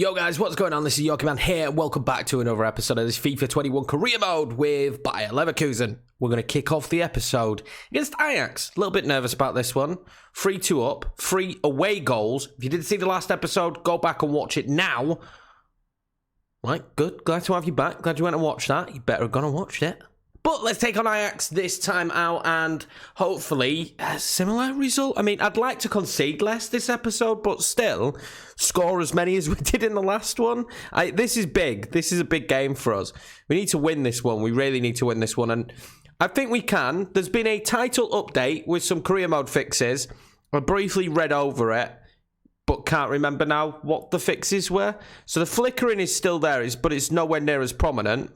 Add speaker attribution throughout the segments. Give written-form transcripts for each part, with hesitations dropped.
Speaker 1: Yo guys, what's going on? This is Yoki Man here. Welcome back to another episode of this FIFA 21 career mode with Bayer Leverkusen. We're going to kick off the episode against Ajax. A little bit nervous about this one. 3-2 up, 3 away goals. If you didn't see the last episode, go back and watch it now. Right, good. Glad to have you back. Glad you went and watched that. You better have gone and watched it. But let's take on Ajax this time out and hopefully a similar result. I mean, I'd like to concede less this episode, but still score as many as we did in the last one. This is big. This is a big game for us. We need to win this one. We really need to win this one. And I think we can. There's been a title update with some career mode fixes. I briefly read over it, but can't remember now what the fixes were. So the flickering is still there, but it's nowhere near as prominent.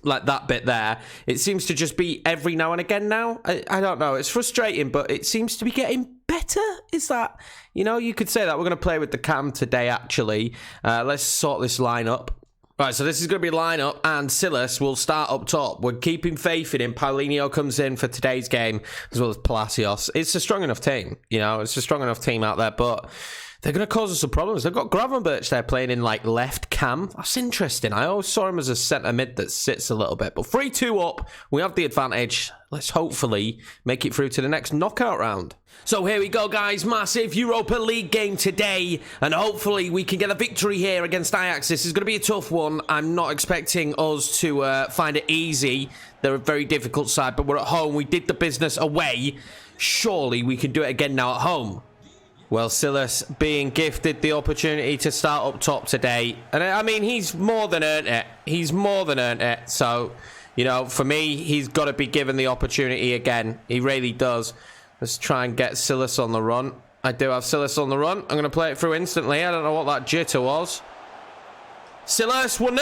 Speaker 1: Like that bit there. It seems to just be every now and again now. I don't know. It's frustrating, but it seems to be getting better. Is that, you know, you could say that. We're going to play with the cam today, actually. Let's sort this line up. Right, so this is going to be line up, and Silas will start up top. We're keeping faith in him. Paulinho comes in for today's game, as well as Palacios. It's a strong enough team, you know. It's a strong enough team out there, but they're going to cause us some problems. They've got Gravenberch there playing in, like, left cam. That's interesting. I always saw him as a centre mid that sits a little bit. But 3-2 up. We have the advantage. Let's hopefully make it through to the next knockout round. So here we go, guys. Massive Europa League game today. And hopefully we can get a victory here against Ajax. This is going to be a tough one. I'm not expecting us to find it easy. They're a very difficult side, but we're at home. We did the business away. Surely we can do it again now at home. Well, Silas being gifted the opportunity to start up top today. And I mean, he's more than earned it. He's more than earned it. So, you know, for me, he's got to be given the opportunity again. He really does. Let's try and get Silas on the run. I do have Silas on the run. I'm going to play it through instantly. I don't know what that jitter was. Silas, 1-0.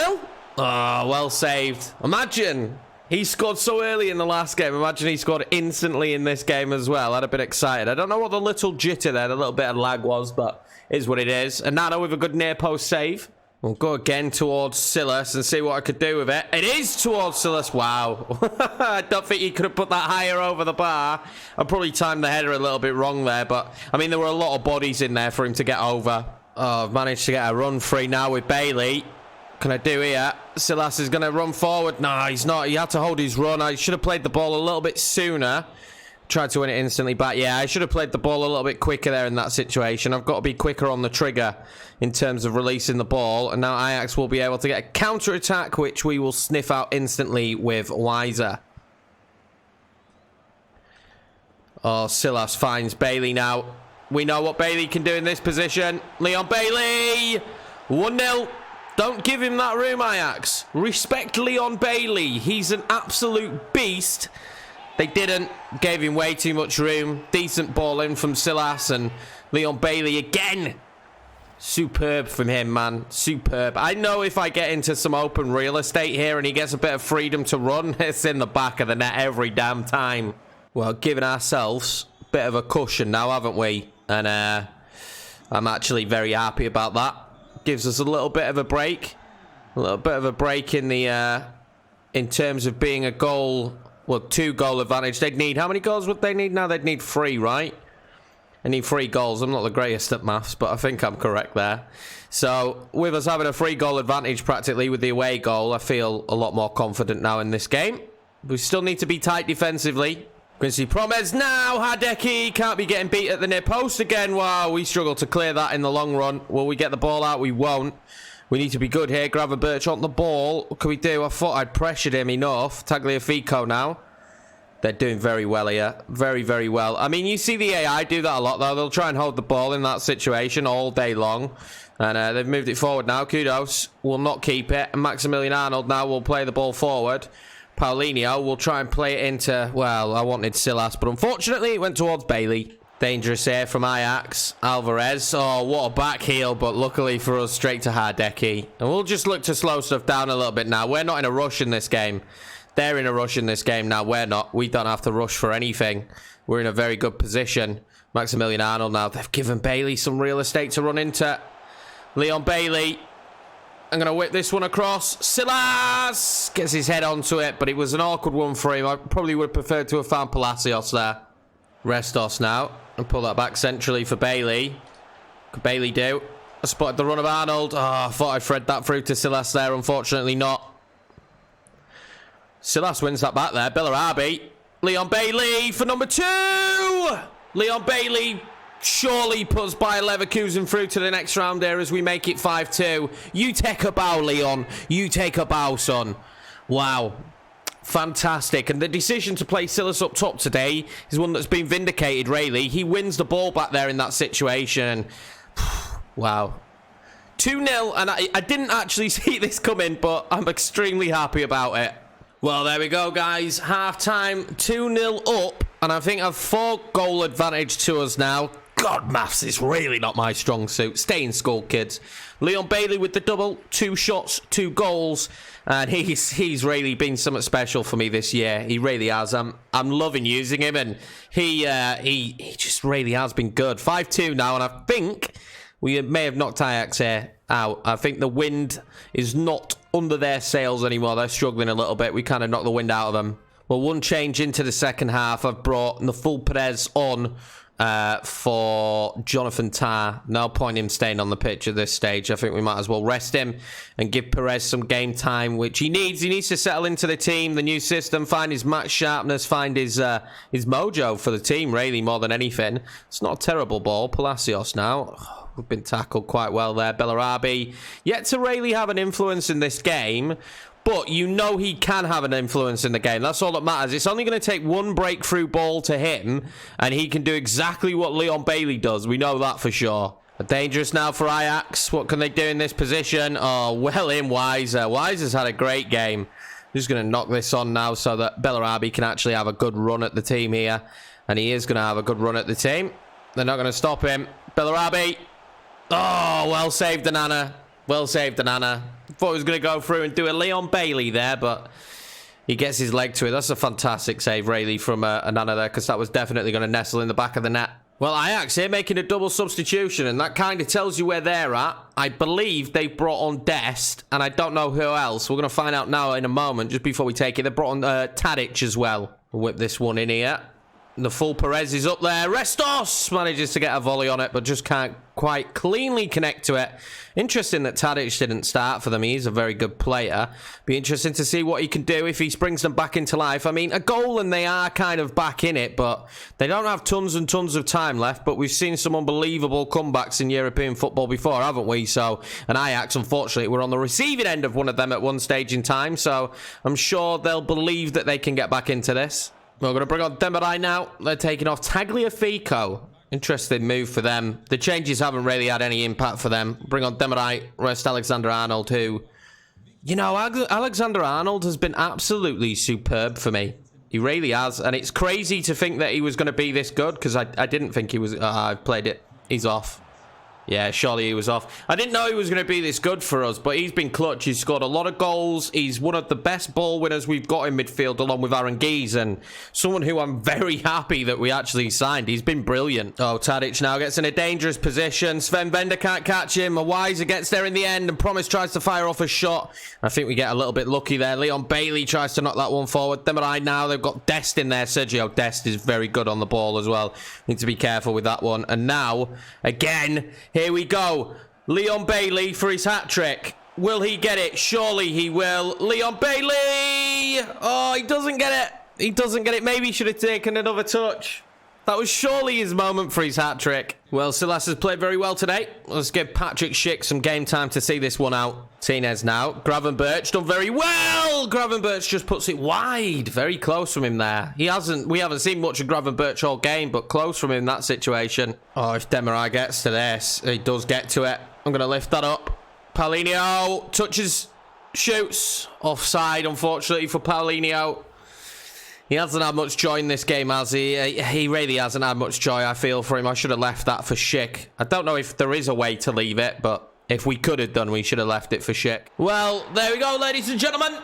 Speaker 1: Oh, well saved. Imagine. He scored so early in the last game. Imagine he scored instantly in this game as well. I'd have been excited. I don't know what the little jitter there, the little bit of lag was, but it is what it is. And Nano with a good near post save. We'll go again towards Silas and see what I could do with it. It is towards Silas. Wow. I don't think he could have put that higher over the bar. I probably timed the header a little bit wrong there, but I mean, there were a lot of bodies in there for him to get over. Oh, I've managed to get a run free now with Bailey. Can I do here? Silas is going to run forward. No, he's not. He had to hold his run. I should have played the ball a little bit sooner. Tried to win it instantly back. Yeah, I should have played the ball a little bit quicker there in that situation. I've got to be quicker on the trigger in terms of releasing the ball. And now Ajax will be able to get a counter-attack, which we will sniff out instantly with Weiser. Oh, Silas finds Bailey now. We know what Bailey can do in this position. Leon Bailey! 1-0. Don't give him that room, Ajax. Respect Leon Bailey. He's an absolute beast. They didn't. Gave him way too much room. Decent ball in from Silas, and Leon Bailey again. Superb from him, man. Superb. I know if I get into some open real estate here and he gets a bit of freedom to run, it's in the back of the net every damn time. Well, giving ourselves a bit of a cushion now, haven't we? And I'm actually very happy about that. Gives us a little bit of a break. A little bit of a break in the in terms of being a goal, well, 2-goal advantage. They'd need, how many goals would they need now? They'd need 3, right? They need 3 goals. I'm not the greatest at maths, but I think I'm correct there. So with us having a 3-goal advantage practically with the away goal, I feel a lot more confident now in this game. We still need to be tight defensively. Quincy Promes now. Hideki can't be getting beat at the near post again. Wow, we struggle to clear that in the long run. Will we get the ball out? We won't. We need to be good here. Gravenberch on the ball. What can we do? I thought I'd pressured him enough. Tagliafico now. They're doing very well here. Very, very well. I mean, you see the AI do that a lot, though. They'll try and hold the ball in that situation all day long. And they've moved it forward now. Kudos will not keep it. And Maximilian Arnold now will play the ball forward. Paulinho will try and play it into, well, I wanted Silas, but unfortunately it went towards Bailey. Dangerous here from Ajax. Alvarez, oh, what a back heel, but luckily for us, straight to Hideki. And we'll just look to slow stuff down a little bit now. We're not in a rush in this game. They're in a rush in this game now. We're not. We don't have to rush for anything. We're in a very good position. Maximilian Arnold now. They've given Bailey some real estate to run into. Leon Bailey. I'm going to whip this one across. Silas gets his head onto it, but it was an awkward one for him. I probably would have preferred to have found Palacios there. Restos now. And pull that back centrally for Bailey. Could Bailey do? I spotted the run of Arnold. Oh, I thought I thread that through to Silas there. Unfortunately not. Silas wins that back there. Bellarabi. Leon Bailey for number 2. Leon Bailey surely puts Bayer Leverkusen through to the next round there as we make it 5-2. You take a bow, Leon. You take a bow, son. Wow. Fantastic. And the decision to play Silas up top today is one that's been vindicated, really. He wins the ball back there in that situation. Wow. 2-0, and I didn't actually see this coming, but I'm extremely happy about it. Well, there we go, guys. Half-time, 2-0 up, and I think a 4-goal advantage to us now. God, maths is really not my strong suit. Stay in school, kids. Leon Bailey with the double, 2 shots, 2 goals, and he's really been something special for me this year. He really has. I'm loving using him, and he just really has been good. 5-2 now, and I think we may have knocked Ajax here out. I think the wind is not under their sails anymore. They're struggling a little bit. We kind of knocked the wind out of them. Well, one change into the second half. I've brought Naful Perez on for Jonathan Tah. No point him staying on the pitch at this stage. I think we might as well rest him and give Perez some game time, which he needs. He needs to settle into the team, the new system, find his match sharpness, find his mojo for the team, really, more than anything. It's not a terrible ball. Palacios now. We've been tackled quite well there. Bellarabi yet to really have an influence in this game, but you know he can have an influence in the game. That's all that matters. It's only going to take one breakthrough ball to him, and he can do exactly what Leon Bailey does. We know that for sure. Dangerous now for Ajax. What can they do in this position? Oh, well in Weiser. Weiser's had a great game. Just going to knock this on now so that Bellarabi can actually have a good run at the team here. And he is going to have a good run at the team. They're not going to stop him. Bellarabi. Oh, well saved, Anana. Well saved, Anana. Thought he was going to go through and do a Leon Bailey there, but he gets his leg to it. That's a fantastic save, really, from Anana there, because that was definitely going to nestle in the back of the net. Well, Ajax here making a double substitution, and that kind of tells you where they're at. I believe they've brought on Dest, and I don't know who else. We're going to find out now in a moment, just before we take it. They brought on Tadic as well. We'll whip this one in here. The full Perez is up there. Restos manages to get a volley on it, but just can't quite cleanly connect to it. Interesting that Tadic didn't start for them. He's a very good player. Be interesting to see what he can do if he springs them back into life. I mean, a goal and they are kind of back in it, but they don't have tons and tons of time left. But we've seen some unbelievable comebacks in European football before, haven't we? So, and Ajax, unfortunately, we're on the receiving end of one of them at one stage in time. So I'm sure they'll believe that they can get back into this. We're going to bring on Demarai now. They're taking off Tagliafico. Interesting move for them. The changes haven't really had any impact for them. Bring on Demarai, rest Alexander-Arnold, who... You know, Alexander-Arnold has been absolutely superb for me. He really has. And it's crazy to think that he was going to be this good, because I didn't think he was... I've played it. He's off. Yeah, surely he was off. I didn't know he was going to be this good for us, but he's been clutch. He's scored a lot of goals. He's one of the best ball winners we've got in midfield, along with Aranguiz, and someone who I'm very happy that we actually signed. He's been brilliant. Oh, Tadic now gets in a dangerous position. Sven Bender can't catch him. Weiser gets there in the end, and Promise tries to fire off a shot. I think we get a little bit lucky there. Leon Bailey tries to knock that one forward. Demarai now, they've got Dest in there. Sergio Dest is very good on the ball as well. Need to be careful with that one. And now, again... Here we go. Leon Bailey for his hat-trick. Will he get it? Surely he will. Leon Bailey! Oh, he doesn't get it. He doesn't get it. Maybe he should have taken another touch. That was surely his moment for his hat-trick. Well, Silas has played very well today. Let's give Patrick Schick some game time to see this one out. Tinez now. Gravenberch done very well. Gravenberch just puts it wide. Very close from him there. We haven't seen much of Gravenberch all game, but close from him in that situation. Oh, if Demarai gets to this, he does get to it. I'm going to lift that up. Paulinho touches, shoots. Offside, unfortunately, for Paulinho. He hasn't had much joy in this game, has he? He really hasn't had much joy, I feel, for him. I should have left that for Schick. I don't know if there is a way to leave it, but if we could have done, we should have left it for Schick. Well, there we go, ladies and gentlemen.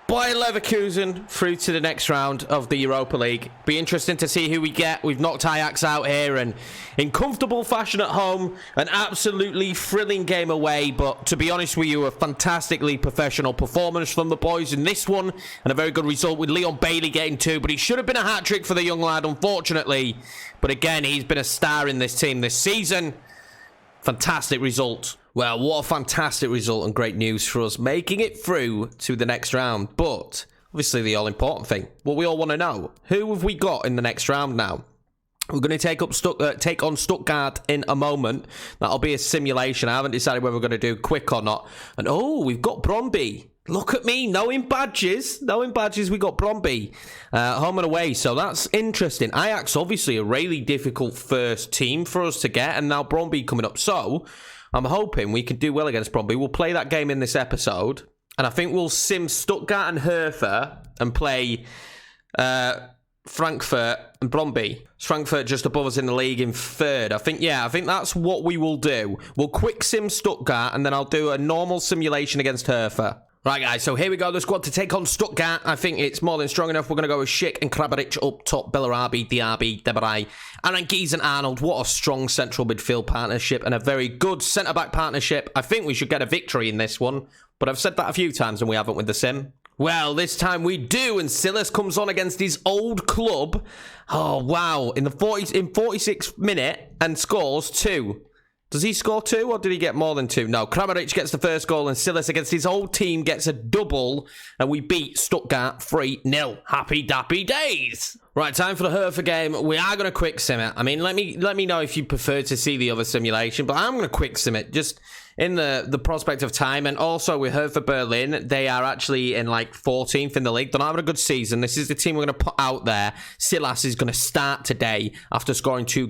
Speaker 1: Bayer Leverkusen through to the next round of the Europa League. Be interesting to see who we get. We've knocked Ajax out here, and in comfortable fashion at home, an absolutely thrilling game away. But to be honest with you, a fantastically professional performance from the boys in this one, and a very good result with Leon Bailey getting 2. But he should have been a hat-trick for the young lad, unfortunately. But again, he's been a star in this team this season. Fantastic result. Well, what a fantastic result and great news for us, making it through to the next round. But obviously the all-important thing, what we all want to know, who have we got in the next round now? We're going to take on Stuttgart in a moment. That'll be a simulation. I haven't decided whether we're going to do quick or not. And oh, we've got Brøndby. Look at me, knowing badges. Knowing badges, we got Brøndby. Home and away, so that's interesting. Ajax, obviously, a really difficult first team for us to get. And now Brøndby coming up. So I'm hoping we can do well against Brøndby. We'll play that game in this episode. And I think we'll sim Stuttgart and Hertha and play Frankfurt and Brøndby. Frankfurt just above us in the league in third. I think that's what we will do. We'll quick sim Stuttgart and then I'll do a normal simulation against Hertha. Right, guys, so here we go. The squad to take on Stuttgart. I think it's more than strong enough. We're going to go with Schick and Kramaric up top. Bellarabi, Diaby, Debray, Aranguiz and Arnold. What a strong central midfield partnership and a very good centre-back partnership. I think we should get a victory in this one, but I've said that a few times and we haven't with the sim. Well, this time we do, and Silas comes on against his old club. Oh, wow. In 46th minute and scores 2. Does he score 2 or did he get more than 2? No, Kramaric gets the first goal and Silas against his old team gets a double and we beat Stuttgart 3-0. Happy dappy days. Right, time for the Hertha game. We are going to quick sim it. I mean, let me know if you prefer to see the other simulation, but I'm going to quick sim it just in the prospect of time. And also with Hertha Berlin, they are actually in like 14th in the league. They're not having a good season. This is the team we're going to put out there. Silas is going to start today after scoring 2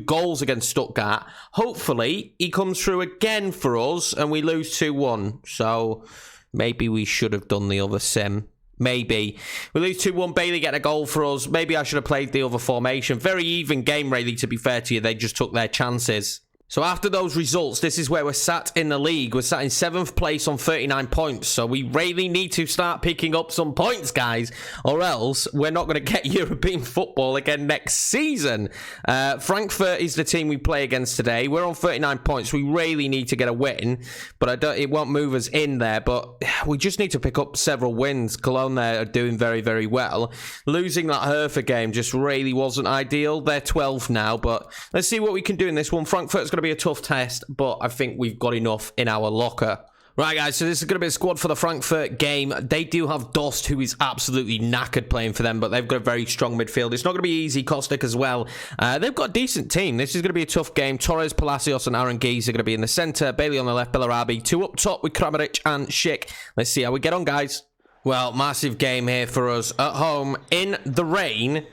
Speaker 1: goals against Stuttgart. Hopefully, he comes through again for us and we lose 2-1. So maybe we should have done the other sim. Maybe. We lose 2-1, Bailey getting a goal for us. Maybe I should have played the other formation. Very even game, really, to be fair to you. They just took their chances. So after those results, this is where we're sat in the league. We're sat in 7th place on 39 points. So we really need to start picking up some points, guys, or else we're not going to get European football again next season. Frankfurt is the team we play against today. We're on 39 points. We really need to get a win, but it won't move us in there. But we just need to pick up several wins. Cologne there are doing very, very well. Losing that Hertha game just really wasn't ideal. They're 12th now, but let's see what we can do in this one. Frankfurt's going to be a tough test, but I think we've got enough in our locker. Right, guys, so this is going to be a squad for the Frankfurt game. They do have Dost, who is absolutely knackered playing for them, but they've got a very strong midfield. It's not going to be easy. Kostic as well. They've got a decent team. This is going to be a tough game. Torres, Palacios, and Aranguiz are going to be in the centre. Bailey on the left, Bellarabi. 2 up top with Kramaric and Schick. Let's see how we get on, guys. Well, massive game here for us at home in the rain.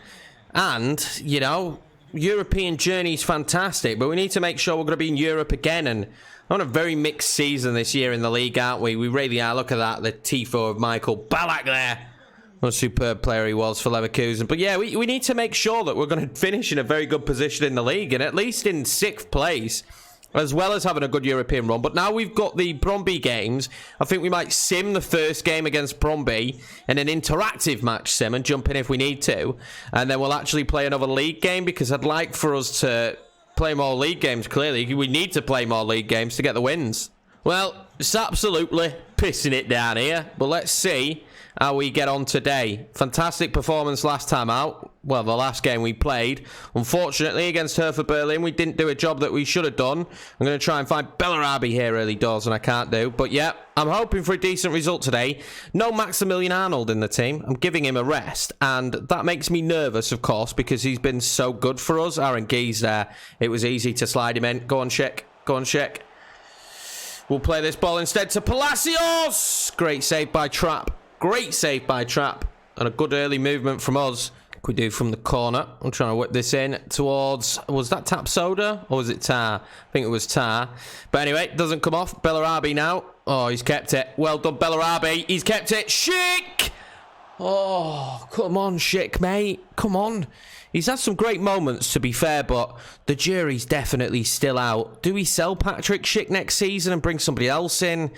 Speaker 1: And, you know, European journey is fantastic, but we need to make sure we're going to be in Europe again. And on a very mixed season this year in the league, aren't we? We really are. Look at that, the tifo of Michael Ballack there. What a superb player he was for Leverkusen. But yeah, we need to make sure that we're going to finish in a very good position in the league, and at least in 6th place, as well as having a good European run. But now we've got the Brøndby games. I think we might sim the first game against Brøndby in an interactive match sim and jump in if we need to. And then we'll actually play another league game, because I'd like for us to play more league games, clearly. We need to play more league games to get the wins. Well, it's absolutely pissing it down here. But let's see how we get on today. Fantastic performance last time out. Well, the last game we played. Unfortunately, against Hertha Berlin, we didn't do a job that we should have done. I'm going to try and find Bellarabi here early doors, and I can't do. But yeah, I'm hoping for a decent result today. No Maximilian Arnold in the team. I'm giving him a rest, and that makes me nervous, of course, because he's been so good for us. Aranguiz there. It was easy to slide him in. Go on, Schick. Go on, Schick. We'll play this ball instead to Palacios. Great save by Trapp. Great save by Trapp. And a good early movement from us. We do from the corner. I'm trying to whip this in towards... Was that Tap Soda? Or was it Tar? I think it was Tar. But anyway, it doesn't come off. Bellarabi now. Oh, he's kept it. Well done, Bellarabi. He's kept it. Schick! Oh, come on, Schick, mate. Come on. He's had some great moments, to be fair, but the jury's definitely still out. Do we sell Patrick Schick next season and bring somebody else in?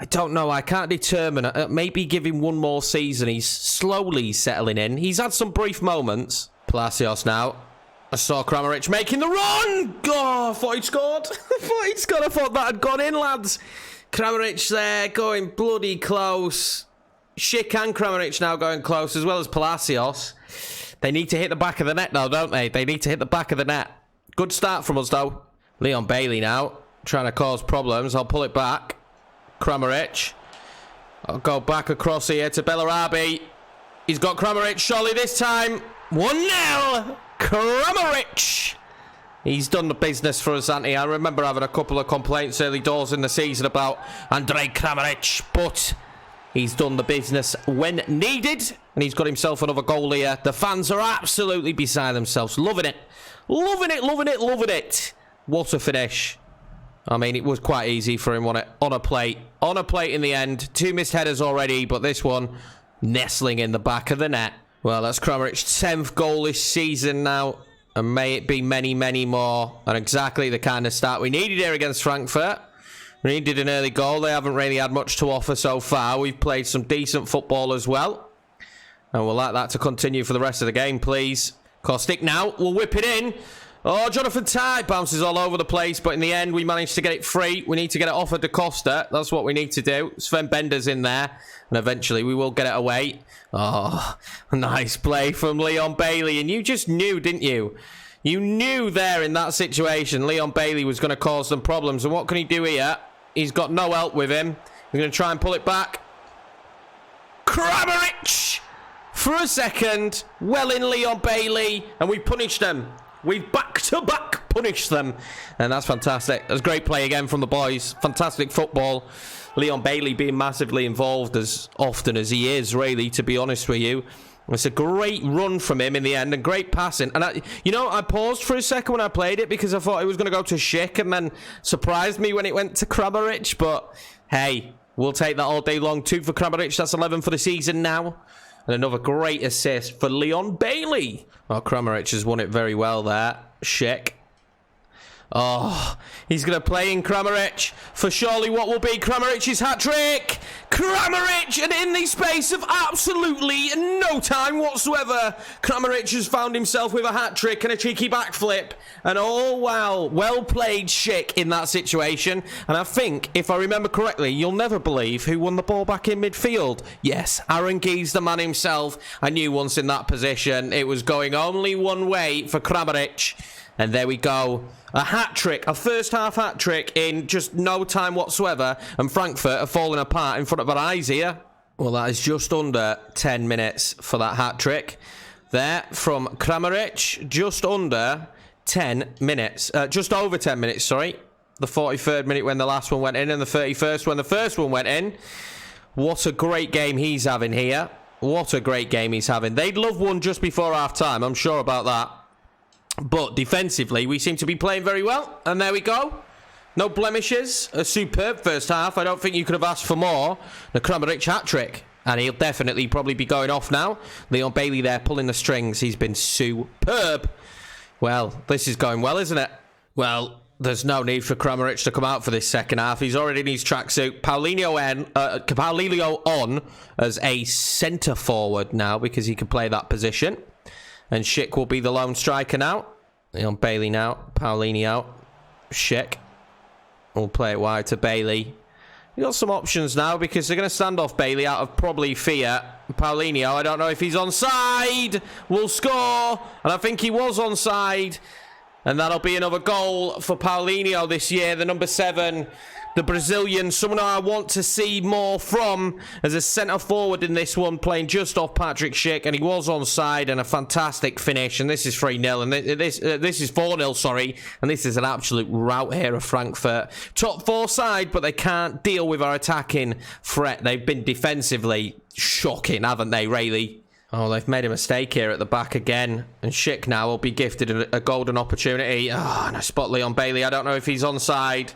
Speaker 1: I don't know. I can't determine. Maybe give him one more season. He's slowly settling in. He's had some brief moments. Palacios now. I saw Kramaric making the run. Oh, I thought he'd scored. I thought that had gone in, lads. Kramaric there going bloody close. Schick and Kramaric now going close, as well as Palacios. They need to hit the back of the net, though, don't they? They need to hit the back of the net. Good start from us, though. Leon Bailey now, trying to cause problems. I'll pull it back. Kramaric. I'll go back across here to Bellarabi. He's got Kramaric, surely this time. 1-0. Kramaric. He's done the business for us, hasn't he? I remember having a couple of complaints early doors in the season about Andrej Kramaric, but he's done the business when needed, and he's got himself another goal here. The fans are absolutely beside themselves. Loving it. Loving it, loving it, loving it. What a finish. I mean, it was quite easy for him, wasn't it? On a plate. On a plate in the end. 2 missed headers already, but this one nestling in the back of the net. Well, that's Kramaric's 10th goal this season now. And may it be many, many more. And exactly the kind of start we needed here against Frankfurt. We needed an early goal. They haven't really had much to offer so far. We've played some decent football as well. And we'll like that to continue for the rest of the game, please. Kostic now. We'll whip it in. Oh, Jonathan Tye bounces all over the place, but in the end, we managed to get it free. We need to get it offered to Costa. That's what we need to do. Sven Bender's in there, and eventually we will get it away. Oh, nice play from Leon Bailey, and you just knew, didn't you? You knew there in that situation, Leon Bailey was going to cause some problems, and what can he do here? He's got no help with him. We're going to try and pull it back. Kramaric! For a second, well in Leon Bailey, and we punished them. We've back-to-back punished them. And that's fantastic. That's great play again from the boys. Fantastic football. Leon Bailey being massively involved as often as he is, really, to be honest with you. It's a great run from him in the end and great passing. And, I paused for a second when I played it because I thought it was going to go to Schick and then surprised me when it went to Kramaric. But, hey, we'll take that all day long. 2 for Kramaric. That's 11 for the season now. And another great assist for Leon Bailey. Oh, Kramaric has won it very well there. Schick. Oh, he's going to play in Kramaric for surely what will be Kramaric's hat-trick. Kramaric, and in the space of absolutely no time whatsoever, Kramaric has found himself with a hat-trick and a cheeky backflip. And oh, wow, well played Schick in that situation. And I think, if I remember correctly, you'll never believe who won the ball back in midfield. Yes, Aaron Geese, the man himself. I knew once in that position it was going only one way for Kramaric. And there we go. A hat-trick, a first-half hat-trick in just no time whatsoever. And Frankfurt are falling apart in front of our eyes here. Well, that is just under 10 minutes for that hat-trick. There from Kramaric, just under 10 minutes. Just over 10 minutes, sorry. The 43rd minute when the last one went in and the 31st when the first one went in. What a great game he's having here. What a great game he's having. They'd love one just before half-time, I'm sure about that. But defensively, we seem to be playing very well. And there we go. No blemishes. A superb first half. I don't think you could have asked for more. The Kramaric hat-trick. And he'll definitely probably be going off now. Leon Bailey there pulling the strings. He's been superb. Well, this is going well, isn't it? Well, there's no need for Kramaric to come out for this second half. He's already in his tracksuit. Paulinho on as a centre-forward now because he can play that position. And Schick will be the lone striker now. Leon Bailey now. Paulinho. Schick. We'll play it wide to Bailey. We've got some options now because they're going to stand off Bailey out of probably fear. Paulinho, I don't know if he's onside. Will score. And I think he was onside. And that'll be another goal for Paulinho this year. The number 7. The Brazilian, someone I want to see more from as a centre-forward in this one, playing just off Patrick Schick, and he was onside, and a fantastic finish, and this is 3-0, and this is 4-0, sorry, and this is an absolute rout here of Frankfurt. Top 4 side, but they can't deal with our attacking threat. They've been defensively shocking, haven't they, really? Oh, they've made a mistake here at the back again, and Schick now will be gifted a golden opportunity. Oh, and I spot Leon Bailey. I don't know if he's onside.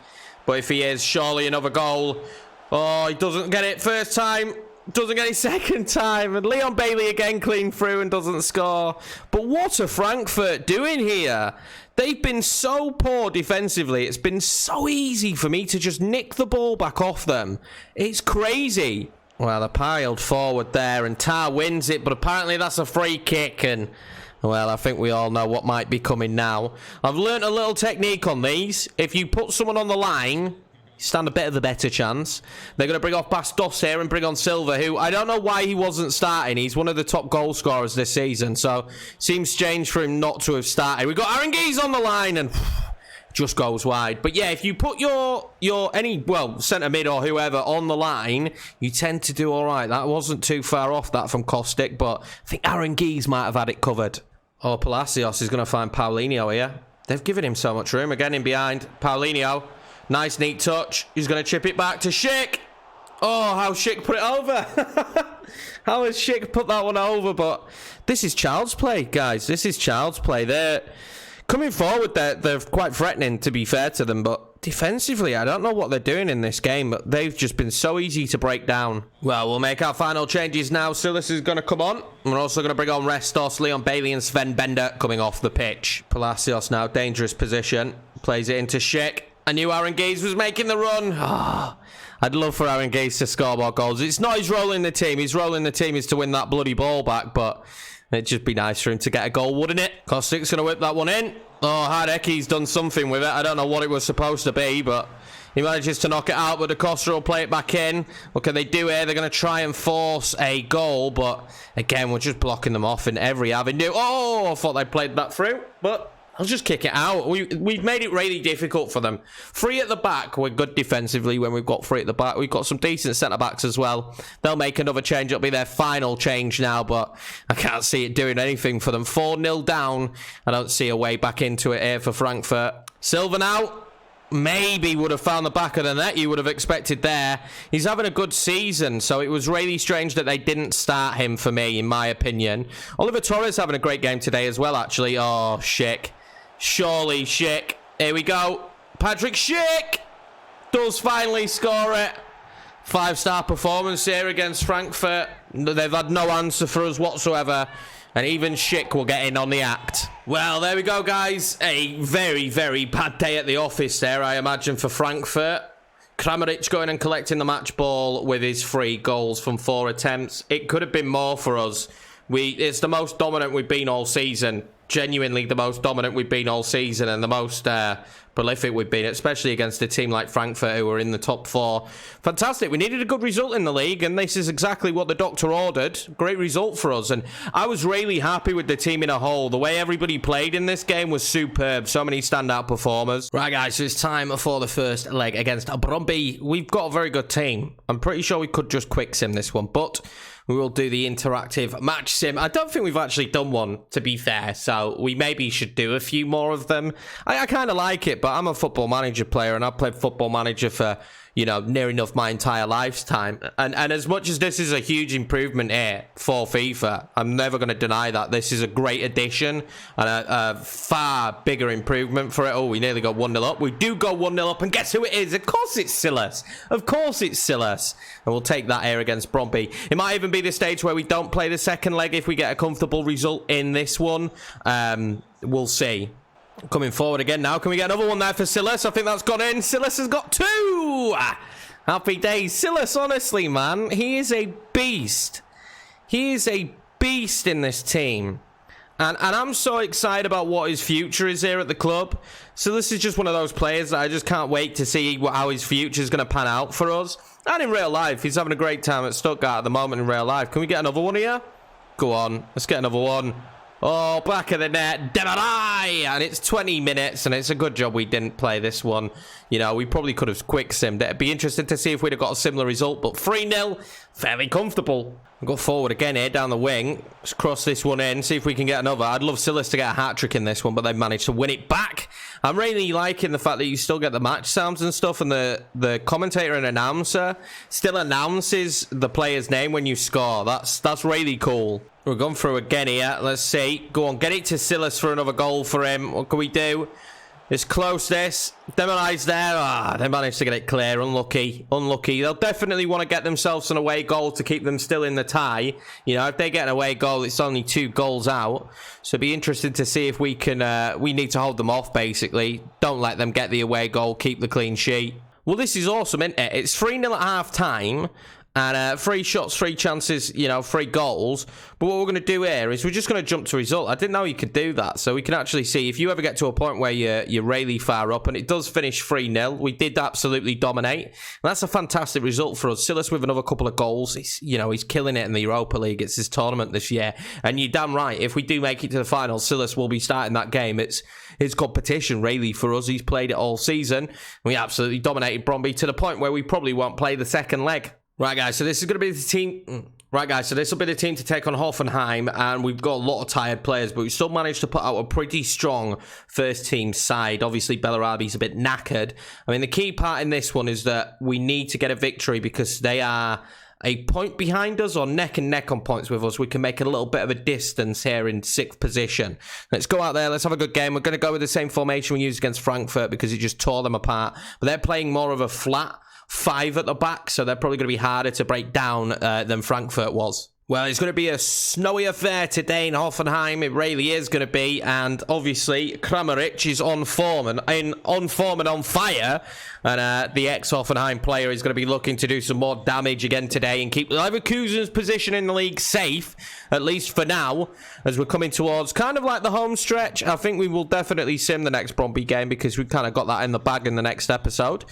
Speaker 1: But if he is, surely another goal. Oh, he doesn't get it first time. Doesn't get it second time. And Leon Bailey again clean through and doesn't score. But what are Frankfurt doing here? They've been so poor defensively. It's been so easy for me to just nick the ball back off them. It's crazy. Well, they're piled forward there and Tar wins it. But apparently that's a free kick and... well, I think we all know what might be coming now. I've learnt a little technique on these. If you put someone on the line, you stand a bit of a better chance. They're going to bring off Bastos here and bring on Silva, who I don't know why he wasn't starting. He's one of the top goal scorers this season, so seems strange for him not to have started. We've got Aranguiz on the line, and just goes wide. But yeah, if you put your centre mid or whoever on the line, you tend to do all right. That wasn't too far off that from Kostic, but I think Aaron Geese might have had it covered. Oh, Palacios is going to find Paulinho here. They've given him so much room. Again, in behind. Paulinho. Nice, neat touch. He's going to chip it back to Schick. Oh, how Schick put it over. How has Schick put that one over? But this is child's play, guys. This is child's play. They're coming forward. They're quite threatening, to be fair to them. But defensively, I don't know what they're doing in this game. But they've just been so easy to break down. Well, we'll make our final changes now. Silas is going to come on. We're also going to bring on Restos, Leon Bailey and Sven Bender coming off the pitch. Palacios now, dangerous position. Plays it into Schick. I knew Aaron Geese was making the run. Oh, I'd love for Aaron Geese to score more goals. It's not his role in the team. His role in the team is to win that bloody ball back, but it'd just be nice for him to get a goal, wouldn't it? Kostic's going to whip that one in. Oh, Hadeki's done something with it. I don't know what it was supposed to be, but he manages to knock it out, but Da Costa will play it back in. What can they do here? They're going to try and force a goal, but again, we're just blocking them off in every avenue. Oh, I thought they played that through, but I'll just kick it out. We've made it really difficult for them. Three at the back. We're good defensively when we've got three at the back. We've got some decent centre-backs as well. They'll make another change. It'll be their final change now, but I can't see it doing anything for them. 4-0 down. I don't see a way back into it here for Frankfurt. Silva now. Maybe would have found the back of the net, you would have expected there. He's having a good season, so it was really strange that they didn't start him for me, in my opinion. Oliver Torres having a great game today as well, actually. Oh, Schick. Surely Schick. Here we go. Patrick Schick does finally score it. 5-star performance here against Frankfurt. They've had no answer for us whatsoever. And even Schick will get in on the act. Well, there we go, guys. A very, very bad day at the office there, I imagine, for Frankfurt. Kramaric going and collecting the match ball with his 3 goals from 4 attempts. It could have been more for us. It's the most dominant we've been all season. Genuinely the most dominant we've been all season and the most prolific we've been, especially against a team like Frankfurt who are in the top 4. Fantastic. We needed a good result in the league, and this is exactly what the doctor ordered. Great result for us, and I was really happy with the team in a whole. The way everybody played in this game was superb. So many standout performers. Right, guys, so it's time for the first leg against Brøndby. We've got a very good team. I'm pretty sure we could just quick sim this one, but we will do the interactive match sim. I don't think we've actually done one, to be fair, so we maybe should do a few more of them. I kind of like it, but I'm a Football Manager player, and I've played Football Manager for, you know, near enough my entire lifetime. And as much as this is a huge improvement here for FIFA, I'm never going to deny that. This is a great addition and a far bigger improvement for it. Oh, we nearly got 1-0 up. We do go 1-0 up, and guess who it is? Of course it's Silas. Of course it's Silas. And we'll take that here against Brøndby. It might even be the stage where we don't play the second leg if we get a comfortable result in this one. We'll see. Coming forward again now. Can we get another one there for Silas? I think that's gone in. Silas has got 2. Happy days. Silas, honestly, man, he is a beast. He is a beast in this team. And I'm so excited about what his future is here at the club. Silas is just one of those players that I just can't wait to see how his future is going to pan out for us. And in real life, he's having a great time at Stuttgart at the moment in real life. Can we get another one here? Go on. Let's get another one. Oh, back of the net, Demarai! And it's 20 minutes, and it's a good job we didn't play this one. You know, we probably could have quick simmed it. It'd be interesting to see if we'd have got a similar result, but 3-0, fairly comfortable. We'll go forward again here, down the wing. Let's cross this one in, see if we can get another. I'd love Silas to get a hat-trick in this one, but they've managed to win it back. I'm really liking the fact that you still get the match sounds and stuff, and the commentator and announcer still announces the player's name when you score. That's really cool. We're going through again here. Let's see. Go on, get it to Silas for another goal for him. What can we do? It's close, this. Demonized there. They managed to get it clear. Unlucky. Unlucky. They'll definitely want to get themselves an away goal to keep them still in the tie. You know, if they get an away goal, it's only 2 goals out. So it'd be interesting to see if we can... we need to hold them off, basically. Don't let them get the away goal. Keep the clean sheet. Well, this is awesome, isn't it? It's 3-0 at half-time. And 3 shots, 3 chances, you know, 3 goals. But what we're going to do here is we're just going to jump to result. I didn't know you could do that. So we can actually see if you ever get to a point where you're really far up, and it does finish 3-0. We did absolutely dominate. And that's a fantastic result for us. Silas with another couple of goals. He's killing it in the Europa League. It's his tournament this year. And you're damn right. If we do make it to the final, Silas will be starting that game. It's his competition, really, for us. He's played it all season. We absolutely dominated Bromby to the point where we probably won't play the second leg. Right, guys, so this is going to be the team... Right, guys, so this will be the team to take on Hoffenheim, and we've got a lot of tired players, but we still managed to put out a pretty strong first-team side. Obviously, Bellarabi's a bit knackered. I mean, the key part in this one is that we need to get a victory because they are a point behind us or neck and neck on points with us. We can make a little bit of a distance here in 6th position. Let's go out there. Let's have a good game. We're going to go with the same formation we used against Frankfurt because it just tore them apart, but they're playing more of a flat 5 at the back, so they're probably going to be harder to break down than Frankfurt was. Well, it's going to be a snowy affair today in Hoffenheim. It really is going to be, and obviously Kramaric is on form and on fire, and the ex-Hoffenheim player is going to be looking to do some more damage again today and keep Leverkusen's position in the league safe, at least for now, as we're coming towards kind of like the home stretch. I think we will definitely sim the next Bromby game because we've kind of got that in the bag in the next episode,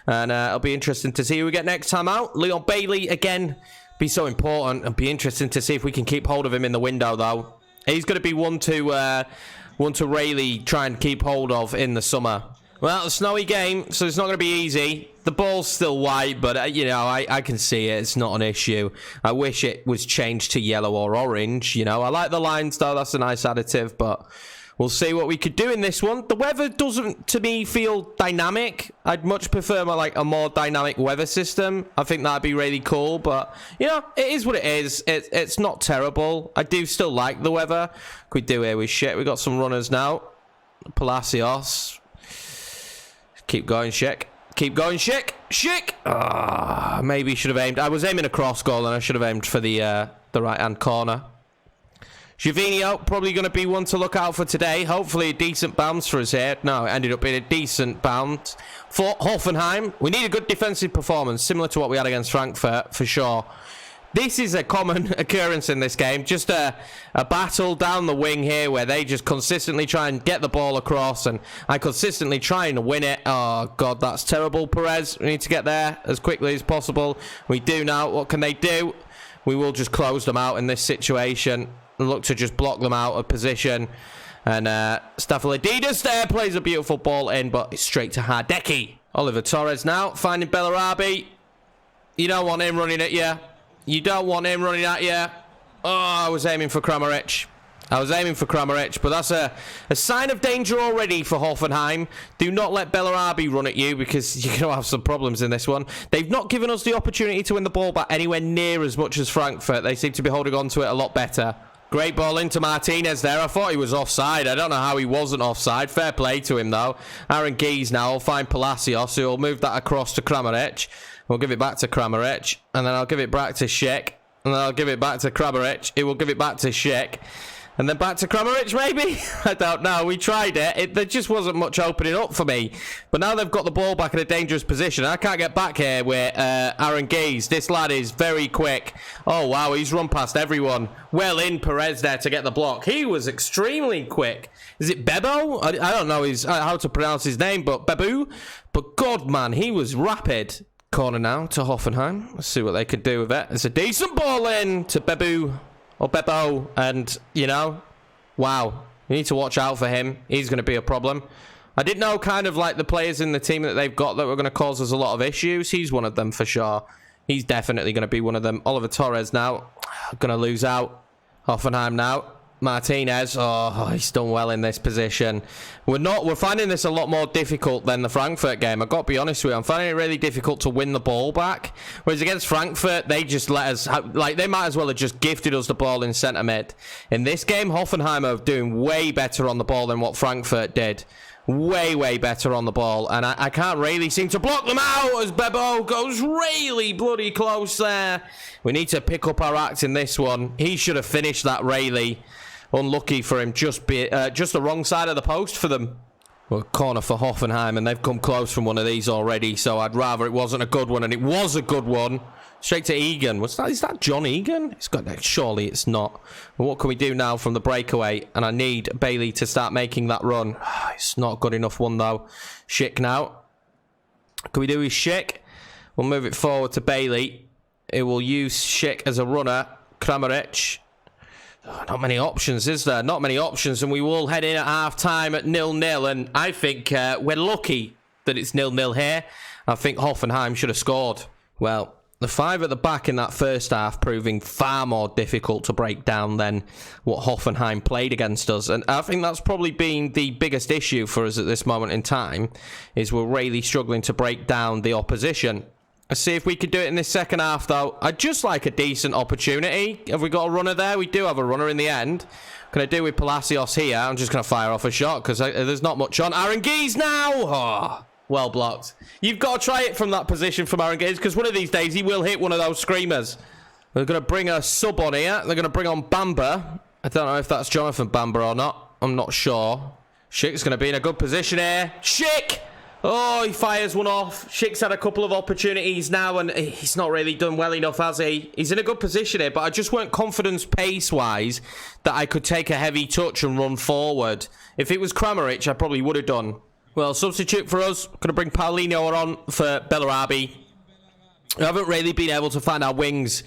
Speaker 1: and it'll be interesting to see who we get next time out. Leon Bailey again. Be so important and be interesting to see if we can keep hold of him in the window, though. He's going to be one to really try and keep hold of in the summer. Well, a snowy game, so it's not going to be easy. The ball's still white, but, you know, I can see it. It's not an issue. I wish it was changed to yellow or orange, you know. I like the lines, though. That's a nice additive, but we'll see what we could do in this one. The weather doesn't, to me, feel dynamic. I'd much prefer a more dynamic weather system. I think that'd be really cool, but, you know, it is what it is. It's not terrible. I do still like the weather. What we do here with shit? We got some runners now. Palacios. Keep going, Schick. Keep going, Schick. Schick! Ah, maybe should have aimed. I was aiming a cross goal, and I should have aimed for the right-hand corner. Gervinho, probably going to be one to look out for today. Hopefully a decent bounce for us here. No, it ended up being a decent bounce for Hoffenheim. We need a good defensive performance, similar to what we had against Frankfurt, for sure. This is a common occurrence in this game. Just a battle down the wing here where they just consistently try and get the ball across, and I consistently trying to win it. Oh, God, that's terrible, Perez. We need to get there as quickly as possible. We do now. What can they do? We will just close them out in this situation. Look to just block them out of position. And Staffelidis there plays a beautiful ball in, but it's straight to Hardecki. Oliver Torres now finding Bellarabi. You don't want him running at you. You don't want him running at you. Oh, I was aiming for Kramaric. But that's a sign of danger already for Hoffenheim. Do not let Bellarabi run at you because you're going to have some problems in this one. They've not given us the opportunity to win the ball back anywhere near as much as Frankfurt. They seem to be holding on to it a lot better. Great ball into Martinez there. I thought he was offside. I don't know how he wasn't offside. Fair play to him, though. Aaron Gees now will find Palacios, who will move that across to Kramaric. We'll give it back to Kramaric, and then I'll give it back to Schick, and then I'll give it back to Kramaric. He will give it back to Schick, and then back to Kramaric, maybe? I don't know. We tried it. There just wasn't much opening up for me. But now they've got the ball back in a dangerous position. I can't get back here with Aaron Gees. This lad is very quick. Oh, wow. He's run past everyone. Well in Perez there to get the block. He was extremely quick. Is it Bebo? I don't know how to pronounce his name, but Bebu. But God, man, he was rapid. Corner now to Hoffenheim. Let's see what they could do with it. It's a decent ball in to Bebu. Or Bebo, and, you know, wow, you need to watch out for him. He's going to be a problem. I didn't know kind of like the players in the team that they've got that were going to cause us a lot of issues. He's one of them for sure. He's definitely going to be one of them. Oliver Torres now, going to lose out. Hoffenheim now. Martinez, oh, he's done well in this position. We're finding this a lot more difficult than the Frankfurt game. I've got to be honest with you. I'm finding it really difficult to win the ball back. Whereas against Frankfurt, they just let us, like, they might as well have just gifted us the ball in centre mid. In this game, Hoffenheim are doing way better on the ball than what Frankfurt did. Way better on the ball. And I can't really seem to block them out as Bebo goes really bloody close there. We need to pick up our act in this one. He should have finished that really. Unlucky for him, just the wrong side of the post for them. Well, corner for Hoffenheim, and they've come close from one of these already, so I'd rather it wasn't a good one, and it was a good one. Straight to Egan. Is that John Egan? It's got that. Surely it's not. Well, what can we do now from the breakaway? And I need Bailey to start making that run. It's not good enough one, though. Schick now. Can we do his Schick? We'll move it forward to Bailey. It will use Schick as a runner. Kramaric. Not many options, is there? Not many options, and we will head in at half-time at 0-0, and I think we're lucky that it's 0-0 here. I think Hoffenheim should have scored. Well, the 5 at the back in that first half proving far more difficult to break down than what Hoffenheim played against us, and I think that's probably been the biggest issue for us at this moment in time, is we're really struggling to break down the opposition. Let's see if we could do it in this second half, though. I'd just like a decent opportunity. Have we got a runner there? We do have a runner in the end. Can I do with Palacios here? I'm just going to fire off a shot because there's not much on. Aranguiz now! Oh, well blocked. You've got to try it from that position from Aranguiz because one of these days he will hit one of those screamers. They're going to bring a sub on here. They're going to bring on Bamba. I don't know if that's Jonathan Bamba or not. I'm not sure. Schick's going to be in a good position here. Schick! Oh, he fires one off. Schick's had a couple of opportunities now, and he's not really done well enough, has he? He's in a good position here, but I just weren't confidence pace-wise that I could take a heavy touch and run forward. If it was Kramaric, I probably would have done. Well, substitute for us. Going to bring Paulinho on for Bellarabi. We haven't really been able to find our wings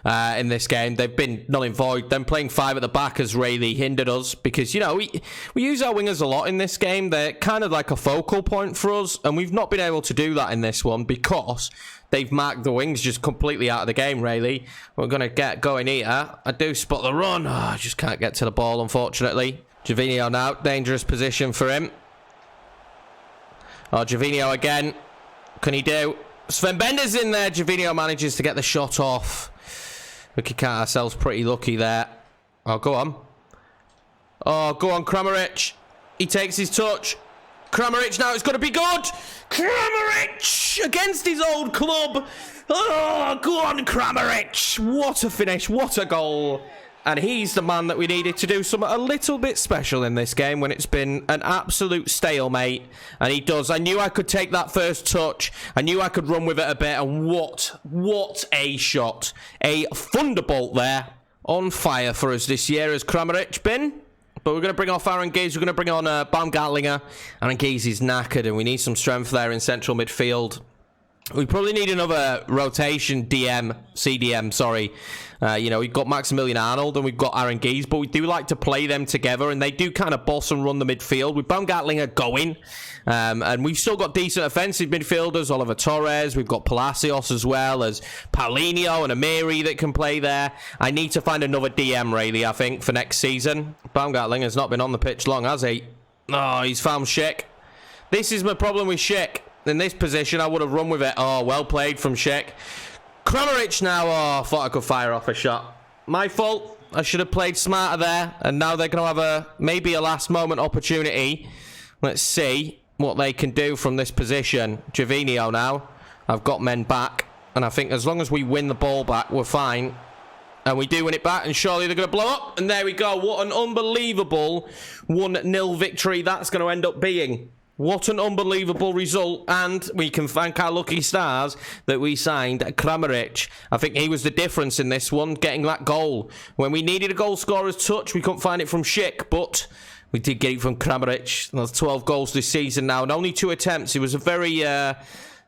Speaker 1: in this game. They've been null and void. Them playing 5 at the back has really hindered us because, you know, we use our wingers a lot in this game. They're kind of like a focal point for us, and we've not been able to do that in this one because they've marked the wings just completely out of the game, really. We're going to get going here. I do spot the run. Oh, I just can't get to the ball, unfortunately. Gervinho now. Dangerous position for him. Oh, Gervinho again. Can he do? Sven Bender's in there. Gervinho manages to get the shot off. We can count ourselves pretty lucky there. Oh, go on. Oh, go on, Kramaric. He takes his touch. Kramaric now, it's going to be good. Kramaric against his old club. Oh, go on, Kramaric. What a finish. What a goal. And he's the man that we needed to do something a little bit special in this game when it's been an absolute stalemate. And he does. I knew I could take that first touch. I knew I could run with it a bit. And what a shot. A thunderbolt there. On fire for us this year has Kramaric been. But we're going to bring off Aranguiz. We're going to bring on Baumgartlinger. Aranguiz is knackered and we need some strength there in central midfield. We probably need another rotation CDM, sorry. You know, we've got Maximilian Arnold and we've got Aranguiz, but we do like to play them together, and they do kind of boss and run the midfield. With Baumgartlinger going, and we've still got decent offensive midfielders, Oliver Torres, we've got Palacios as well as Paulinho and Amiri that can play there. I need to find another DM, really, I think, for next season. Baumgartlinger's not been on the pitch long, has he? Oh, he's found Schick. This is my problem with Schick. In this position, I would have run with it. Oh, well played from Schick. Kramaric now. Oh, I thought I could fire off a shot. My fault. I should have played smarter there. And now they're going to have maybe a last moment opportunity. Let's see what they can do from this position. Gervinho now. I've got men back. And I think as long as we win the ball back, we're fine. And we do win it back. And surely they're going to blow up. And there we go. What an unbelievable 1-0 victory that's going to end up being. What an unbelievable result, and we can thank our lucky stars that we signed Kramaric. I think he was the difference in this one, getting that goal. When we needed a goal scorer's touch, we couldn't find it from Schick, but we did get it from Kramaric. There's 12 goals this season now, and only 2 attempts. It was a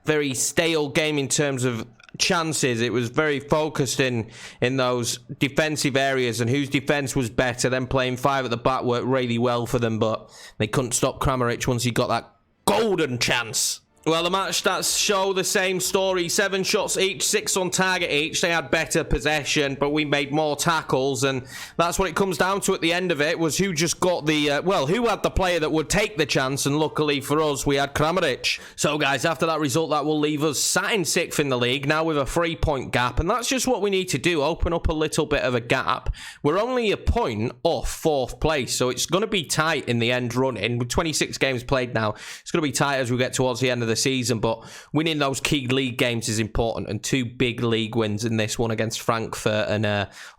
Speaker 1: very stale game in terms of chances. It was very focused in those defensive areas, and whose defense was better. Then playing 5 at the back worked really well for them, but they couldn't stop Kramaric once he got that golden chance. Well, the match stats show the same story. 7 shots each, 6 on target each. They had better possession, but we made more tackles, and that's what it comes down to at the end of it, was who just got the, who had the player that would take the chance, and luckily for us, we had Kramaric. So, guys, after that result, that will leave us sat in 6th in the league, now with a 3-point gap, and that's just what we need to do, open up a little bit of a gap. We're only a point off 4th place, so it's going to be tight in the end running. With 26 games played now, it's going to be tight as we get towards the end of the season, but winning those key league games is important, and 2 big league wins in this one against Frankfurt and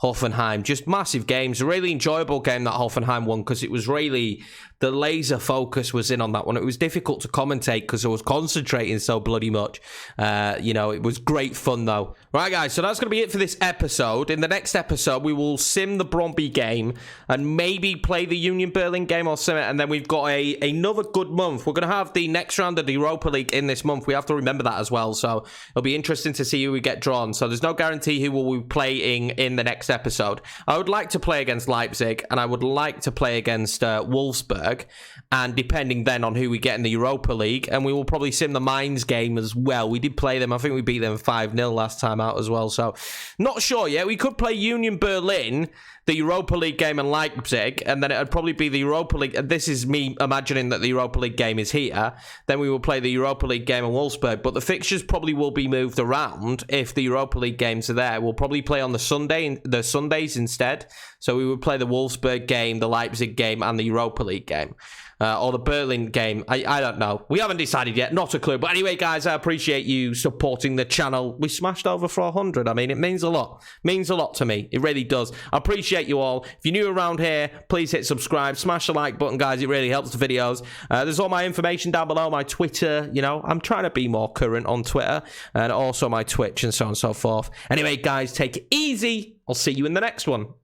Speaker 1: Hoffenheim, just massive games. A really enjoyable game that Hoffenheim won, because it was really, the laser focus was in on that one. It was difficult to commentate because I was concentrating so bloody much. You know, it was great fun though. Right, guys, so that's going to be it for this episode. In the next episode, we will sim the Brøndby game and maybe play the Union Berlin game or sim it, and then we've got another good month. We're going to have the next round of the Europa League League in this month. We have to remember that as well. So it'll be interesting to see who we get drawn. So there's no guarantee who will be playing in the next episode. I would like to play against Leipzig, and I would like to play against Wolfsburg. And depending then on who we get in the Europa League, and we will probably sim the Mainz game as well. We did play them. I think we beat them 5-0 last time out as well. So not sure yet. We could play Union Berlin, the Europa League game, in Leipzig, and then it would probably be the Europa League. This is me imagining that the Europa League game is here. Then we will play the Europa League game in Wolfsburg, but the fixtures probably will be moved around if the Europa League games are there. We'll probably play on the Sundays instead. So we would play the Wolfsburg game, the Leipzig game, and the Europa League game. Or the Berlin game. I don't know. We haven't decided yet. Not a clue. But anyway, guys, I appreciate you supporting the channel. We smashed over 400. I mean, it means a lot. Means a lot to me. It really does. I appreciate you all. If you're new around here, please hit subscribe. Smash the like button, guys. It really helps the videos. There's all my information down below. My Twitter, you know. I'm trying to be more current on Twitter. And also my Twitch and so on and so forth. Anyway, guys, take it easy. I'll see you in the next one.